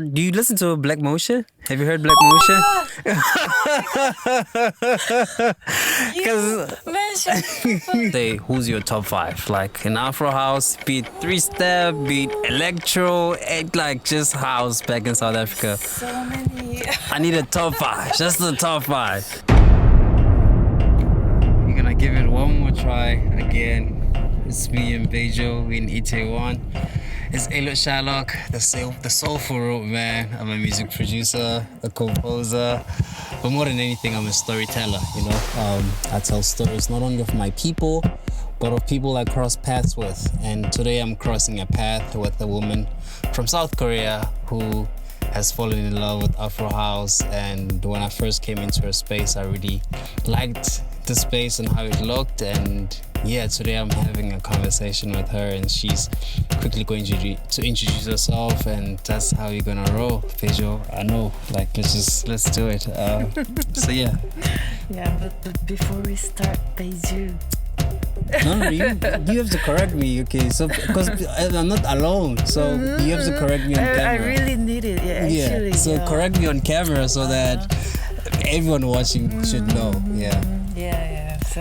Do you listen to Black Motion? Have you heard Black Motion? You mentioned Say, who's your top five? Like in Afro-house, be it three-step, be it electro, like just house back in South Africa. so many. I need a top five, just the top five. We're gonna give it one more try again. It's me and Bejo in Itaewon. It's Elliot Shylock, the soulful root man. I'm a music producer, a composer, but more than anything, I'm a storyteller. You know, I tell stories not only of my people, but of people I cross paths with. And today, I'm crossing a path with a woman from South Korea who has fallen in love with Afro-house. And when I first came into her space, I really liked the space and how it looked. And yeah, today I'm having a conversation with her, and she's quickly going to introduce herself, and that's how you're gonna roll, Pedro. I know, like let's do it. So yeah. Yeah, but before we start, Beiju. No, you have to correct me, okay? So because I'm not alone, so you have to correct me on camera. I really need it. Yeah, actually. So correct me on camera so that everyone watching should know. Yeah. Yeah. So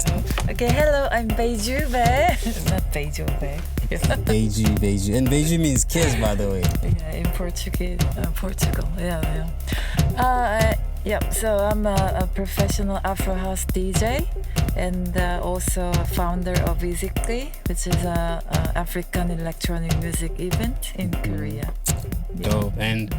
okay, hello, I'm Beiju Bae. Not Beiju Bae. Beiju. And Beiju means kiss, by the way. Yeah, in Portuguese, Portugal. Yeah. So I'm a professional Afro-house DJ and also a founder of Musically, which is a African electronic music event in Korea. Dope. And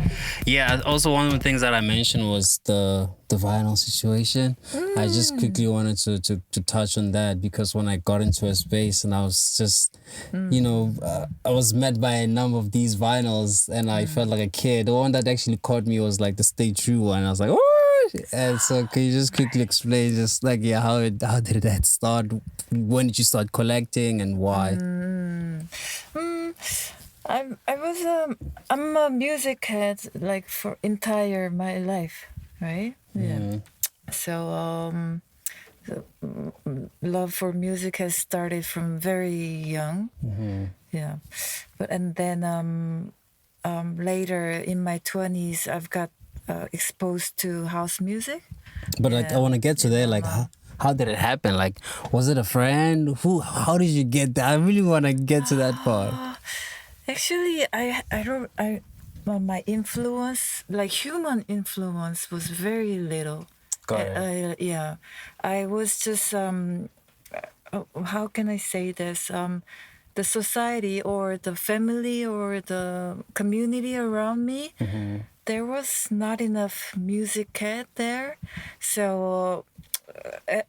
yeah, also one of the things that I mentioned was the vinyl situation. I just quickly wanted to touch on that because when I got into a space and I was just, I was met by a number of these vinyls and I felt like a kid. The one that actually caught me was like the Stay True one. I was like, oh! And so can you just quickly explain just like, how did that start? When did you start collecting and why? I'm a music head like for entire my life, right? Yeah. So love for music has started from very young. Yeah, and then later in my 20s, I've got exposed to house music. But like, I want to get to there. Like, how did it happen? Like, was it a friend? How did you get there? I really want to get to that part. Actually, my influence, like human influence, was very little. Got it. I was just how can I say this? The society or the family or the community around me, there was not enough music cat there, so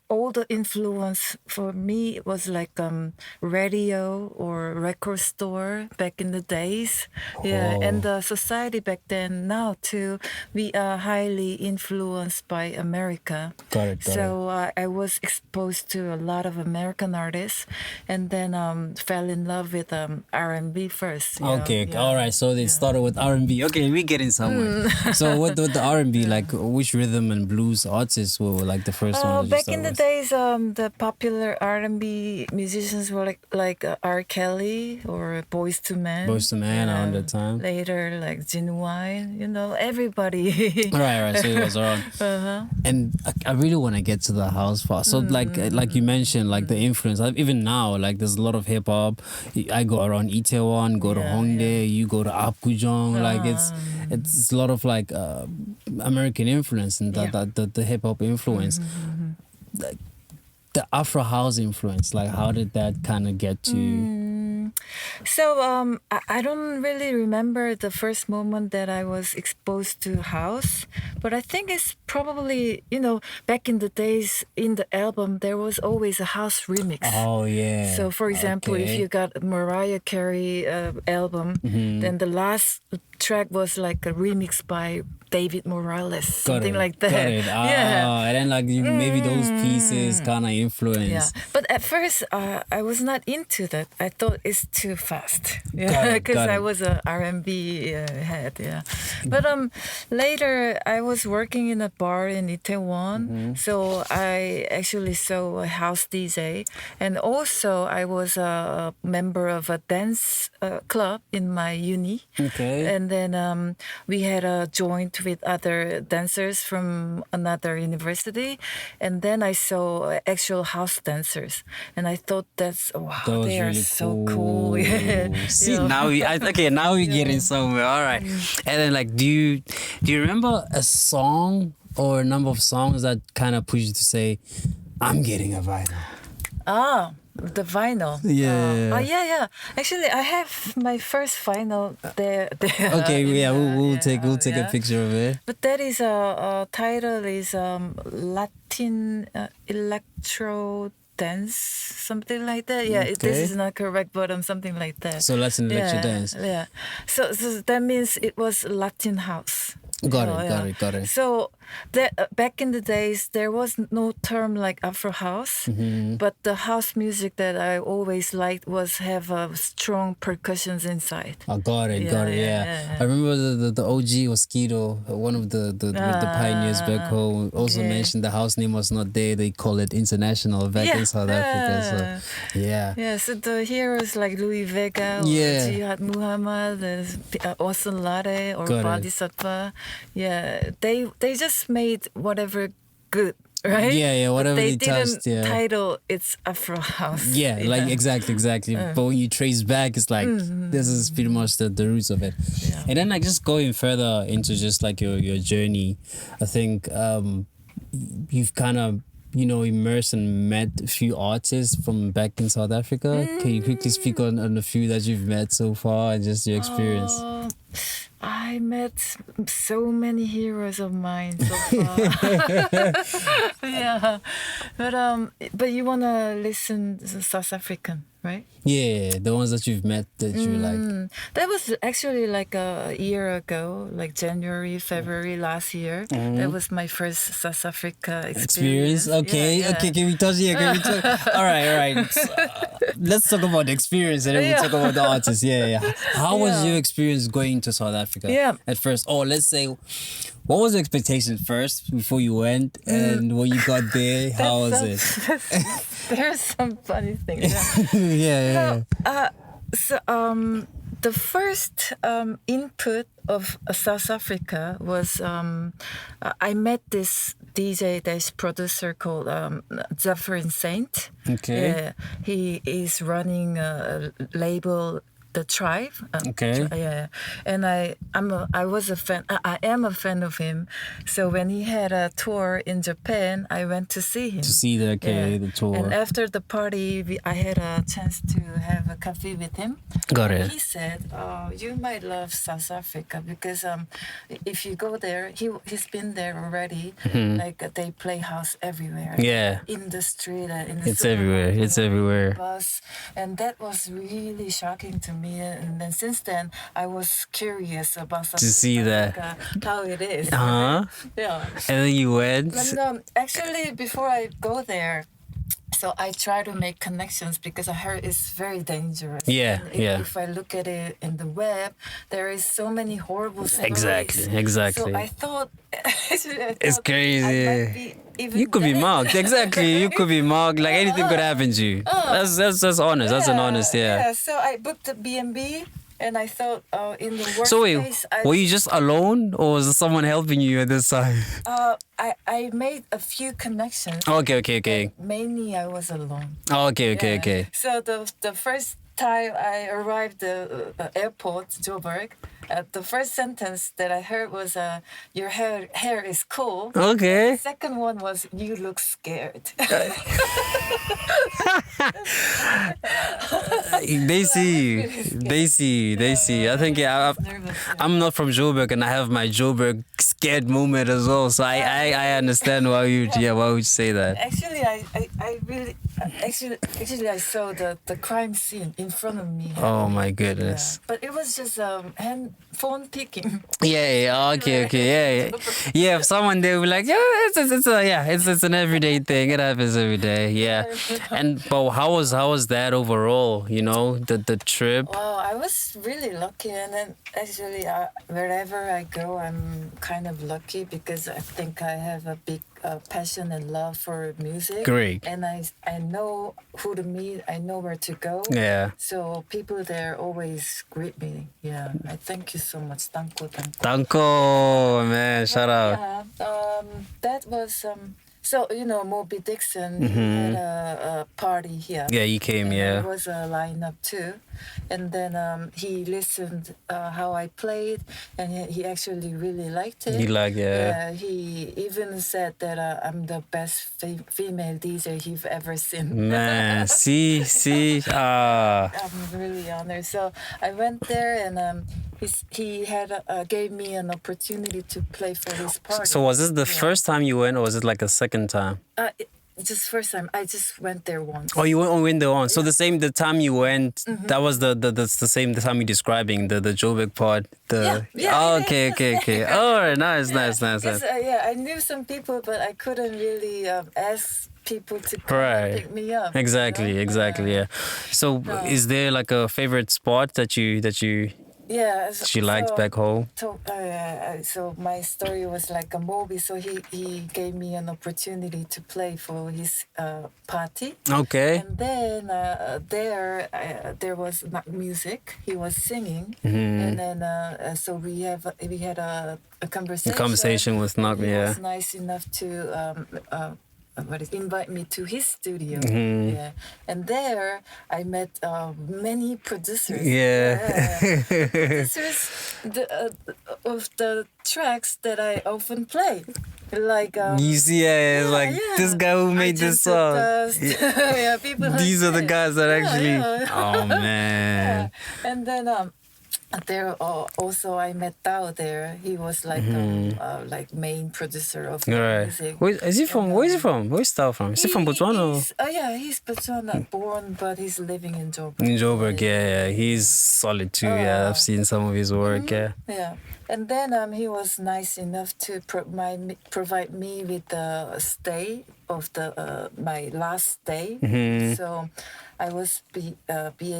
all the influence for me was like radio or record store back in the days. Yeah, and the society back then, now too, we are highly influenced by America. Got it. So I was exposed to a lot of American artists, and then fell in love with R&B first. Okay, all right. So they started with R&B. Okay, we're getting somewhere. So what with the R&B, like which rhythm and blues artists were like the first one? Back in the days, the popular R&B musicians were like R. Kelly or Boyz II Men. Around that time. Later, like Genuine, everybody. Right. So it was around. And I really want to get to the house part. So like you mentioned, like the influence. Even now, like there's a lot of hip hop. I go around Itaewon, go to Hongdae, you go to Apgujeong. Like it's a lot of like American influence and the hip hop influence. The Afro-house influence, like how did that kind of get to you? So I don't really remember the first moment that I was exposed to house, but I think it's probably, back in the days in the album, there was always a house remix. Oh, yeah. So for example, if you got Mariah Carey album, then the last track was like a remix by David Morales, something like that. Got it. Yeah. And then like maybe those pieces kind of influence. Yeah, but at first I was not into that. I thought it's too fast. Got Yeah, it, because got I it. was a R&B head. Yeah, but later I was working in a bar in Itaewon, so I actually saw a house DJ, and also I was a member of a dance club in my uni. Okay. And then we had a joint with other dancers from another university. And then I saw actual house dancers. And I thought wow, That was they are really so cool. Yeah. See, Yeah. now now we're getting somewhere. All right. And then like, do you remember a song or a number of songs that kind of push you to say, I'm getting a vinyl? The vinyl. Yeah. Yeah. Actually, I have my first vinyl there. Okay, yeah, we'll take a yeah. picture of it. But that is title is Latin electro dance, something like that. Yeah, this Okay. is not correct, but something like that. So Latin electro dance. Yeah. So that means it was Latin house. Got it. So back in the days, there was no term like Afro-house, but the house music that I always liked was have strong percussions inside. I got it. Yeah. I remember the OG was Skido, one of the pioneers back home. Also mentioned the house name was not there. They call it International back in South Africa. So yeah. Yeah, so the heroes like Louis Vega, or Jihad Muhammad, Orson Lade, or Bodhisattva. Yeah, they just made whatever good, right? Yeah, whatever but they touched, didn't title it's Afro House. Yeah, like exactly. But when you trace back, it's like this is pretty much the roots of it. Yeah. And then like just going further into just like your journey, I think you've kind of immersed and met a few artists from back in South Africa. Can you quickly speak on a few that you've met so far and just your experience? I met so many heroes of mine so far. Yeah, but you wanna listen to South African, right? Yeah, the ones that you've met that you like. That was actually like a year ago, like January, February last year. That was my first South Africa experience. Okay, Yeah. okay. Can we touch here? Can we talk? All right. So, let's talk about the experience and then we'll talk about the artist. Yeah. How was your experience going to South Africa? At first, or let's say, what was the expectation first before you went, and when you got there, how was it? There's some funny things. Yeah. So the first input of South Africa was I met this DJ, this producer called Zephyr Saint. Okay. Yeah, he is running a label, The Tribe. Okay. Yeah, and I am a fan of him. So when he had a tour in Japan, I went to see him. To see the tour. And after the party, I had a chance to have a coffee with him. Got it. He said, you might love South Africa because if you go there, he's been there already. Like they play house everywhere. Yeah. In the street, in the It's everywhere. It's everywhere. bus, and that was really shocking to me. And then since then, I was curious about South Africa, how it is. Uh-huh. Yeah. And then you went. And, actually, before I go there, so I try to make connections because I heard it's very dangerous. Yeah, And if I look at it in the web, there is so many horrible stories. Exactly. So I thought, It's crazy. I might be even You could be better. marked. Exactly. You could be marked. Like anything could happen to you. That's honest. That's an honest, Yeah, so I booked a B&B. And I thought, in the worst So wait, case, were you just alone, or was there someone helping you at this time? I made a few connections. Okay. Mainly, I was alone. Okay. So the first time I arrived at the airport, Joburg, the first sentence that I heard was, "Your hair is cool." Okay. The second one was, "You look scared." They see. I think I'm not from Joburg, and I have my Joburg scared moment as well. So I understand why you say that. Actually, I really Actually, I saw the crime scene in front of me. Oh my Yeah, goodness. but it was just hand phone picking. Yeah, okay, yeah. Yeah, if someone they will be like, yeah, it's an everyday thing. It happens every day. Yeah. And but how was that overall? You know, the trip. Well, I was really lucky, and then actually, wherever I go, I'm kind of lucky because I think I have a big passion and love for music. Great. And I know who to meet. I know where to go. Yeah. So people there always greet me. Yeah, I thank you so much. Tanko, tanko. Danko, man, shout out. Yeah, that was so Moby Dixon he had a party here. Yeah, he came. And Yeah. there was a lineup too, and then he listened how I played, and he actually really liked it. He like Yeah, he even said that I'm the best female DJ he's ever seen. Man, see, ah. I'm really honored. So I went there, and he had gave me an opportunity to play for his party. So was this the first time you went, or was it like a second time? Just first time. I just went there once. Oh, you went there on. So the time you went, that was the same the time you're describing the Joburg part. Yeah. Oh, okay. All right, nice. Yeah, I knew some people, but I couldn't really ask people to come and pick me up. Exactly. Yeah. So is there like a favorite spot that you Yeah, she liked back home? So my story was like a movie. So he gave me an opportunity to play for his party. Okay. And then there was music. He was singing, Mm-hmm. and then so we had a conversation. A conversation with Knock, He yeah. was nice enough to invite me to his studio. Mm-hmm. Yeah, and there I met many producers. Yeah. Producers of the tracks that I often play. Like You see, this guy who made this song. Yeah, people. These are the guys that actually. Yeah. Oh man. Yeah. And then there also I met Tao there. He was like main producer of music. Is he from? Where is he from? Where's Tao from? Is he from Botswana? He's Botswana born, but he's living in Joburg. In Joburg, yeah. He's solid too. Yeah, I've seen some of his work. Yeah. Yeah, and then he was nice enough to provide me with the stay of my last day. Mm-hmm. So I was be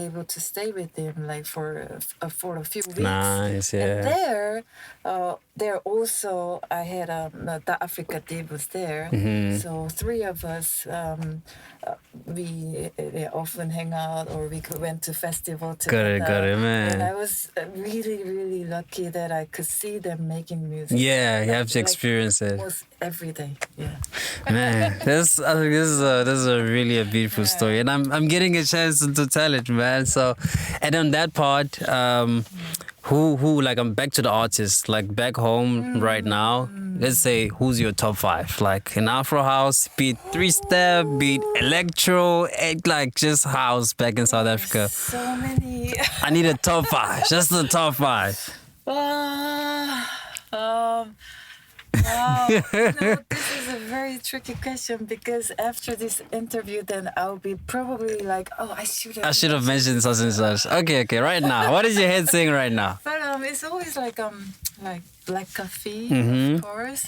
able to stay with him like for a few weeks. Nice, yeah. And there also I had the Africa Day was there. Mm-hmm. So three of us we often hang out, or we went to festival together. Got it, man. And I was really, really lucky that I could see them making music. Yeah, you have to experience it. Almost every day. Yeah. Man, this is a really a beautiful story, and I'm getting a chance to tell it, man. So, and on that part, who like I'm back to the artists, like back home right now. Let's say who's your top 5, like in Afro-house, be it 3-step, be it electro, like just house back in South Africa. So many. I need a top 5, just the top 5. Wow. This is a very tricky question because after this interview, then I'll be probably like, oh, I should have mentioned such and such. Okay, right now. What is your head saying right now? But it's always like black coffee, of course,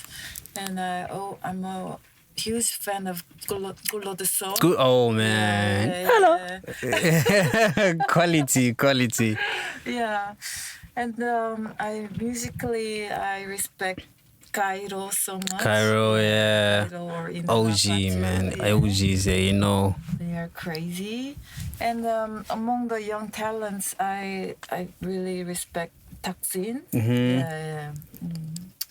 and I'm a huge fan of Gulo de Sol. Oh man, hello. Quality. Yeah, and I respect Cairo so much. Cairo, yeah. OG, man. Yeah. OGs, yeah, you know. They are crazy. And among the young talents, I really respect Taksin. Mm-hmm. Yeah.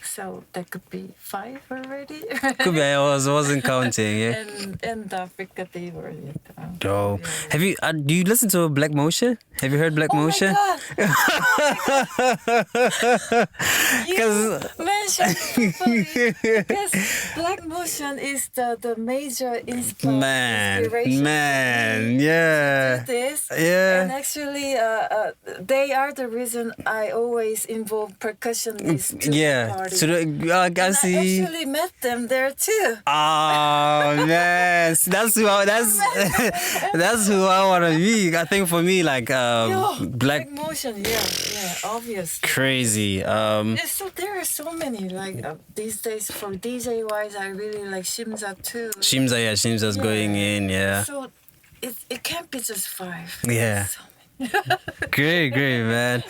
So that could be 5 already. Could be. I wasn't counting, yeah. And Africa, they were. Dope. Yeah. Have you? Do you listen to Black Motion? Have you heard Black Motion? My God. You mentioned properly because Black Motion is the major inspiration yeah, to this. yeah. And actually, they are the reason I always involve percussionists to the party. So I And I see. actually met them there too. Oh man, that's who that's who I want to be. I think for me, like Black Motion, yeah, obviously. crazy. Yeah, so there are so many like these days for DJ wise. I really like Shimza too. Shimza's going in. Yeah. So it can't be just 5. Yeah. So Great, man.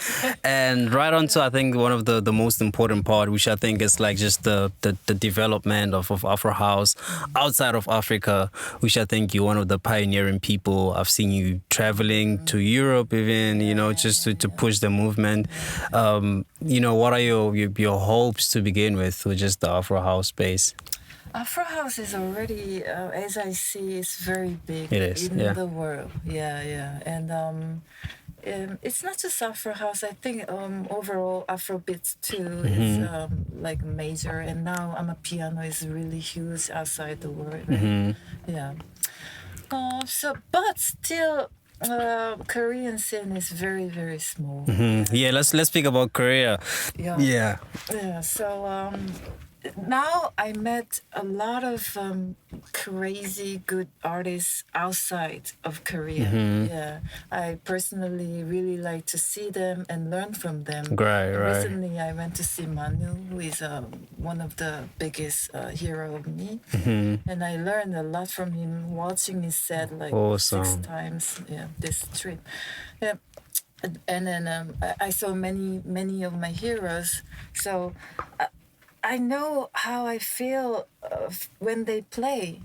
And right on to I think one of the most important part, which I think is like just the development of Afro-house outside of Africa, which I think you're one of the pioneering people. I've seen you traveling to Europe even, just to push the movement. What are your hopes to begin with just the Afro-house space? Afro-house is already, as I see, is very big in the world. Yeah. And it's not just Afro-house. I think overall Afrobeats too is like major. And now piano is really huge outside the world. Right? Yeah. But still, Korean scene is very, very small. Yeah, let's speak about Korea. Yeah. So now I met a lot of crazy good artists outside of Korea. Yeah, I personally really like to see them and learn from them. Right. Recently, I went to see Manu, who is one of the biggest hero of me, and I learned a lot from him. Watching his set like 6 times. Yeah, this trip. Yeah. And then I saw many of my heroes. So I know how I feel when they play,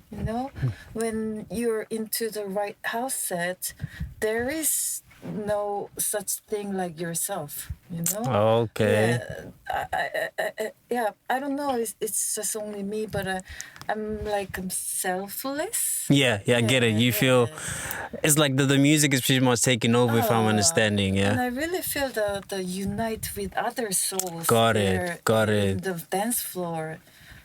when you're into the right house set, there is no such thing like yourself, Okay. I don't know, it's just only me, but I'm selfless. Yeah, I get it. You feel it's like the music is pretty much taking over, if I'm understanding. Yeah. And I really feel the unite with other souls. Got it. In the dance floor.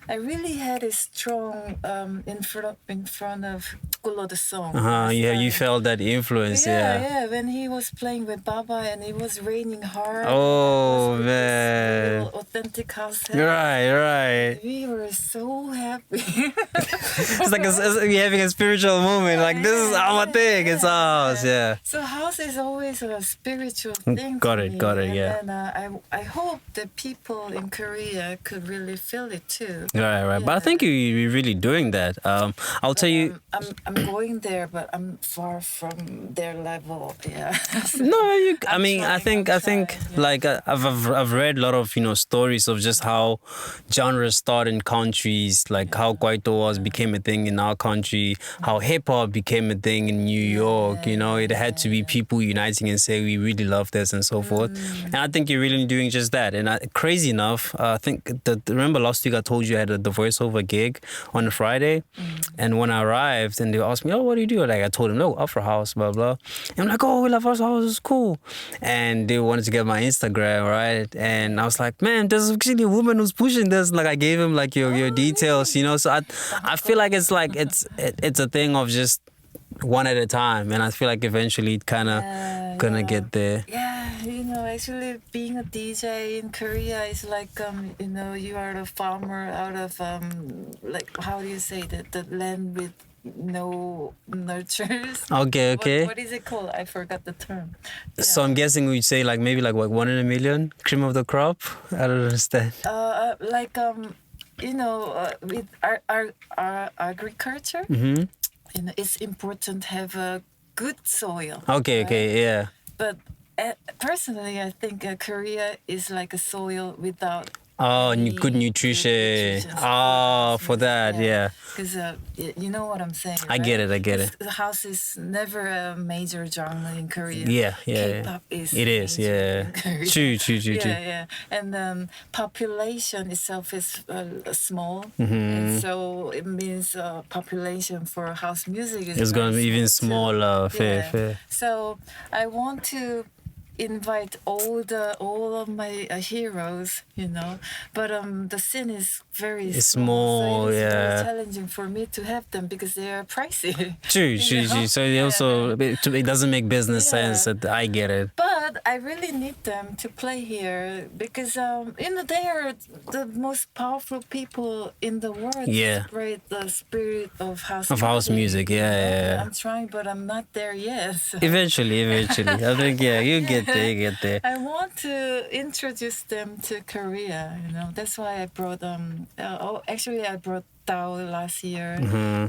I really had a strong in front of Kulo the song. You felt that influence. Yeah. When he was playing with Baba and it was raining hard. Oh man. Authentic house. Right. We were so happy. It's like you're having a spiritual moment. Like this is our thing. It's ours. Yeah. So house is always a spiritual thing. Got it. Yeah. And I hope that people in Korea could really feel it too. Right. But I think you're really doing that. I'll tell you. I'm going there, but I'm far from their level. Yeah. No, I think like I've read a lot of stories of just how genres start in countries, like how Kwaito became a thing in our country, how hip hop became a thing in New York. It had to be people uniting and say we really love this and so forth. And I think you're really doing just that. And crazy enough, I think remember last week I told you I had the voiceover gig on a Friday, and when I arrived and they asked me, "Oh, what do you do?" Like I told them, "No, Afro-house, blah blah." And I'm like, "Oh, we love Afro-house, it's cool." And they wanted to get my Instagram, right? And I was like, "Man, there's actually a woman who's pushing this." Like I gave him like your details, So I feel like it's a thing of just one at a time, and I feel like eventually it kind of gonna get there. Yeah, actually being a DJ in Korea is like you are a farmer out of like how do you say that, the land with no nurtures. Okay. What is it called? I forgot the term. Yeah. So I'm guessing we'd say like maybe like what, 1 in a million, cream of the crop. I don't understand. With our agriculture, it's important to have a good soil. Okay, yeah. But personally, I think Korea is like a soil without good nutrition. For that, yeah. Because you know what I'm saying. I get it. The house is never a major genre in Korea. Yeah. K-pop is. It is, yeah. True. Yeah. And population itself is small, and so it means population for house music is. It's gonna be even smaller. Fair. So I want to invite all of my heroes, you know. But the scene is very It's small, so small, it is very yeah. challenging for me to have them because they are pricey. True, you true, know? true. So it Yeah. also it doesn't make business sense. Yeah. That I get it. But I really need them to play here because they are the most powerful people in the world Yeah. to spread the spirit of Of house music, you yeah, know? yeah, yeah. I'm trying, but I'm not there yet. So. Eventually. I think you get there, you get there. I want to introduce them to Korea. You know, that's why I brought actually I brought Tao last year,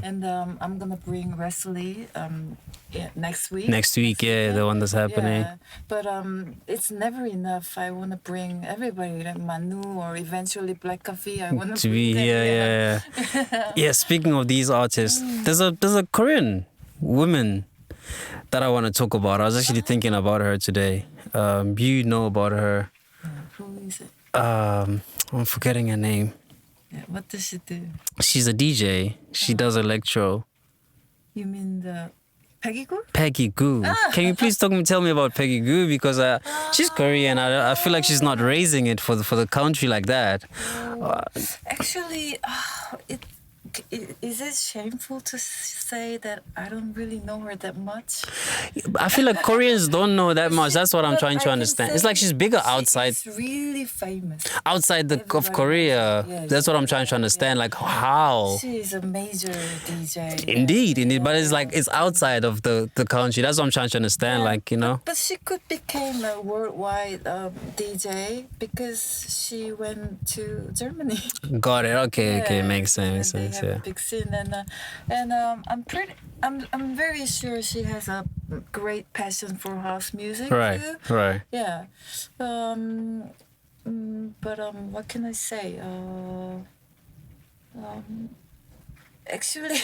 and I'm gonna bring Wesley next week. Next week, yeah, the one that's happening. Yeah, but it's never enough. I want to bring everybody, like Manu or eventually Black Coffee. I want To bring be them. here, yeah. Yeah, speaking of these artists, there's a Korean woman that I want to talk about. I was actually thinking about her today. You know about her. Who is it? I'm forgetting her name. Yeah, what does she do? She's a DJ. She does electro. You mean the Peggy Gu? Peggy Gu. Can you please tell me about Peggy Gu, because she's Korean. I feel like she's not raising it for the country like that. Actually, is it shameful to say that I don't really know her that much? I feel like Koreans don't know that much. That's what I'm But trying I to can understand. say It's like she's bigger outside. She's really famous. Outside of Everybody Korea. knows her. Yeah, That's what I'm yeah, trying to understand. yeah. Like how? She's a major DJ. Indeed. Yeah, But it's yeah. like it's outside of the country. That's what I'm trying to understand. Yeah, Like, you know. But she could become a worldwide DJ because she went to Germany. Got it. Okay. Makes sense. They Makes have sense. a big scene, and I'm very sure she has a great passion for house music Right. too. Right. Yeah. But what can I say? Actually,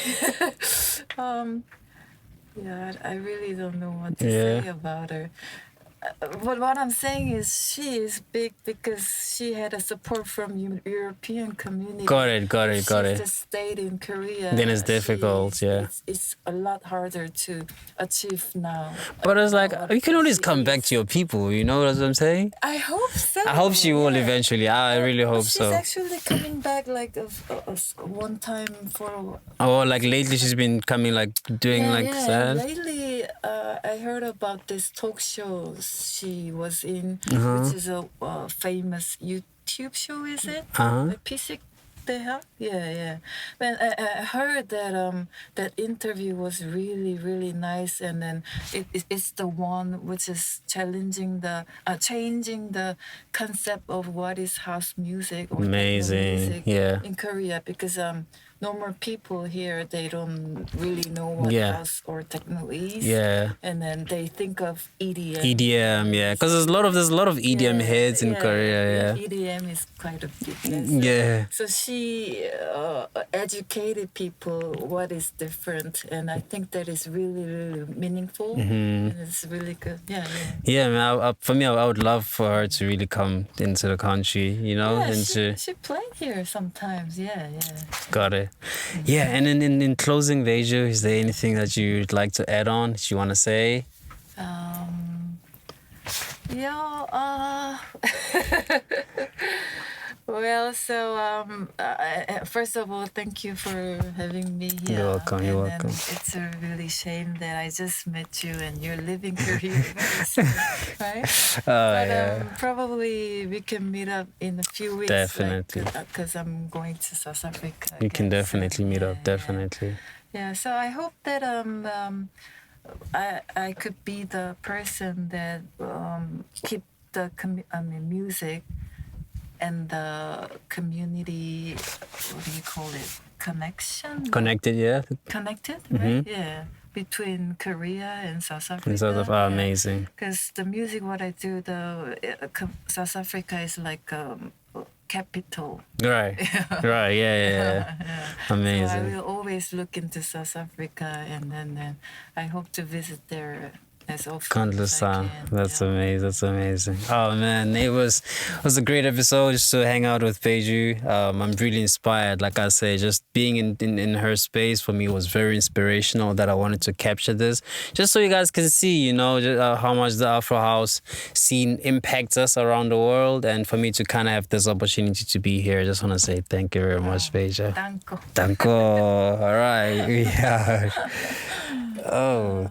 yeah, I really don't know what to say about her. But what I'm saying is she is big because she had a support from European community. Got it. If she just stayed in Korea. Then it's difficult, yeah. It's a lot harder to achieve now. But it's like what you can always she come back is. to your people. You know what I'm saying? I hope so. I hope she will yeah. eventually. I really hope She's so. actually coming back like one time for. Oh, like lately she's been coming, like doing that. Lately, I heard about this talk shows she was in, which is a famous YouTube show. Is it? Like PC Deha? Yeah. But I heard that that interview was really nice, and then it's the one which is changing the concept of what is house music or techno Amazing, music yeah. in Korea, because normal people here, they don't really know what Yeah. house or techno is. Yeah. And then they think of EDM. EDM, yeah, because there's a lot of EDM heads in Korea, yeah. EDM is quite a big Yeah. So she educated people what is different, and I think that is really meaningful, and it's really good. Yeah, man. For me, I would love for her to really come into the country, you know, Yeah, she played here sometimes. Yeah. Got it. Yeah, and in closing, Veju, is there anything that you'd like to add on, that you want to say? Well, so first of all, thank you for having me here. You're welcome. You're And welcome. it's a really shame that I just met you and you're living Korea very soon, right? Probably we can meet up in a few weeks. Definitely. Because I'm going to South Africa. You can again, definitely meet up. Definitely. Yeah. So I hope that I could be the person that keep the music and the community, what do you call it? Connected, yeah. Connected, right? Yeah. Between Korea and South Africa. Amazing. Because the music, what I do, South Africa is like capital. Right. Right. Yeah. Amazing. So I will always look into South Africa, and then I hope to visit there as often Countless as I time. can. That's Yeah. amazing. That's amazing. Oh man, it was a great episode just to hang out with Peju. I'm really inspired. Like I say, just being in her space for me was very inspirational. That I wanted to capture this, just so you guys can see, how much the Afro house scene impacts us around the world, and for me to kind of have this opportunity to be here. I just want to say thank you very much, Peju. Danko. Danko. All right. Yeah. Oh.